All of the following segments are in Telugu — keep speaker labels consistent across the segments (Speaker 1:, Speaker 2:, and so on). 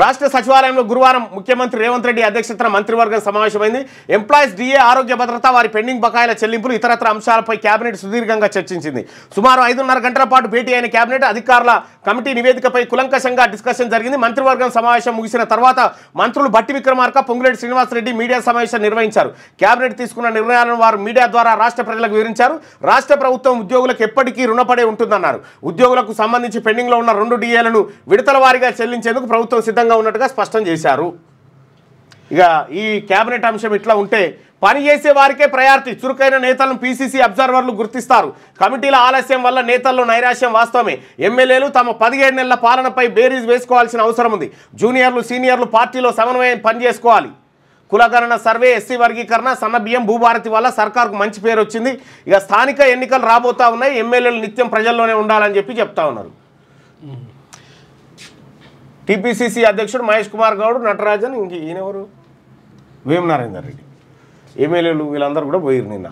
Speaker 1: రాష్ట్ర సచివాలయంలో గురువారం ముఖ్యమంత్రి రేవంత్ రెడ్డి అధ్యక్షతన మంత్రివర్గం సమావేశమైంది. ఎంప్లాయీస్ డిఏ, ఆరోగ్య భద్రత, వారి పెండింగ్ బకాయిల చెల్లింపులు, ఇతరత్ర అంశాలపై కేబినెట్ సుదీర్ఘంగా చర్చించింది. సుమారు 5.5 గంటల పాటు భేటీ అయిన కేబినెట్ అధికారుల కమిటీ నివేదికపై కులంకషంగా డిస్కషన్ జరిగింది. మంత్రివర్గం సమావేశం ముగిసిన తర్వాత మంత్రులు బట్టి విక్రమార్క, పొంగులేటి శ్రీనివాసరెడ్డి మీడియా సమావేశం నిర్వహించారు. కేబినెట్ తీసుకున్న నిర్ణయాలను వారు మీడియా ద్వారా రాష్ట్ర ప్రజలకు వివరించారు. రాష్ట్ర ప్రభుత్వం ఉద్యోగులకు ఎప్పటికీ రుణపడే ఉంటుందన్నారు. ఉద్యోగులకు సంబంధించి పెండింగ్లో ఉన్న 2 డిఏలను విడతల వారీగా చెల్లించేందుకు ప్రభుత్వం సిద్ధంగా ఉన్నట్టుగా స్పష్టం చేశారు. ఇక ఈ కేబినెట్ అంశం ఇట్లా ఉంటే పని చేసే వారికే ప్రయారిటీ. చురుకైన నేతలను పీసీసీ అబ్జర్వర్లు గుర్తిస్తారు. కమిటీల ఆలస్యం వల్ల నేతల్లో నైరాశ్యం వాస్తవమే. ఎమ్మెల్యేలు తమ 17 నెలల పాలనపై బేరీజ్ వేసుకోవాల్సిన అవసరం ఉంది. జూనియర్లు, సీనియర్లు పార్టీలో సమన్వయం పనిచేసుకోవాలి. కులగణన, సర్వే, ఎస్సీ వర్గీకరణ, సన్నబియ్యం, భూభారతి వల్ల సర్కార్కు మంచి పేరు వచ్చింది. ఇక స్థానిక ఎన్నికలు రాబోతా ఉన్నాయి. ఎమ్మెల్యేలు నిత్యం ప్రజల్లోనే ఉండాలని చెప్పి చెప్తా ఉన్నారు. టీపీసీసీ అధ్యక్షుడు మహేష్ కుమార్ గౌడ్, నటరాజన్, ఇంక ఈయనెవరు, వేం నరేందర్ రెడ్డి, ఎమ్మెల్యేలు వీళ్ళందరూ కూడా పోయిరు నిన్న.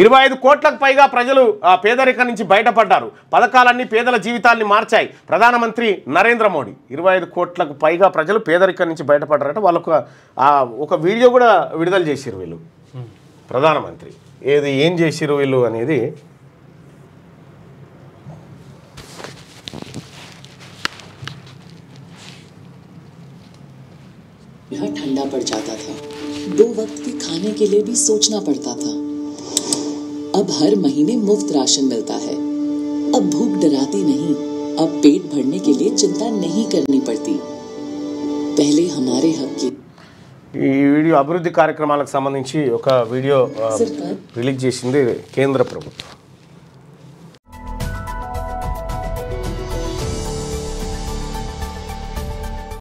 Speaker 1: 25 కోట్లకు పైగా ప్రజలు పేదరికం నుంచి బయటపడ్డారు. పథకాలన్నీ పేదల జీవితాన్ని మార్చాయి. ప్రధానమంత్రి నరేంద్ర మోడీ 25 కోట్లకు పైగా ప్రజలు పేదరికం నుంచి బయటపడ్డారట. వాళ్ళకు ఒక వీడియో కూడా విడుదల చేసిరు వీళ్ళు. ప్రధానమంత్రి ఏం చేసిరు వీళ్ళు అనేది
Speaker 2: यहाँ ठंडा पड़ जाता था, 2 वक्त के खाने के लिए भी सोचना पड़ता था। अब हर महीने मुफ्त राशन मिलता है। अब भूख डराती नहीं, अब पेट भरने के लिए चिंता नहीं करनी पड़ती। पहले हमारे हक की
Speaker 1: ఈ వీడియో అభివృద్ధి కార్యక్రమాలకు సంబంధించి ఒక వీడియో రిలీజ్ చేసింది కేంద్ర ప్రభుత్వం.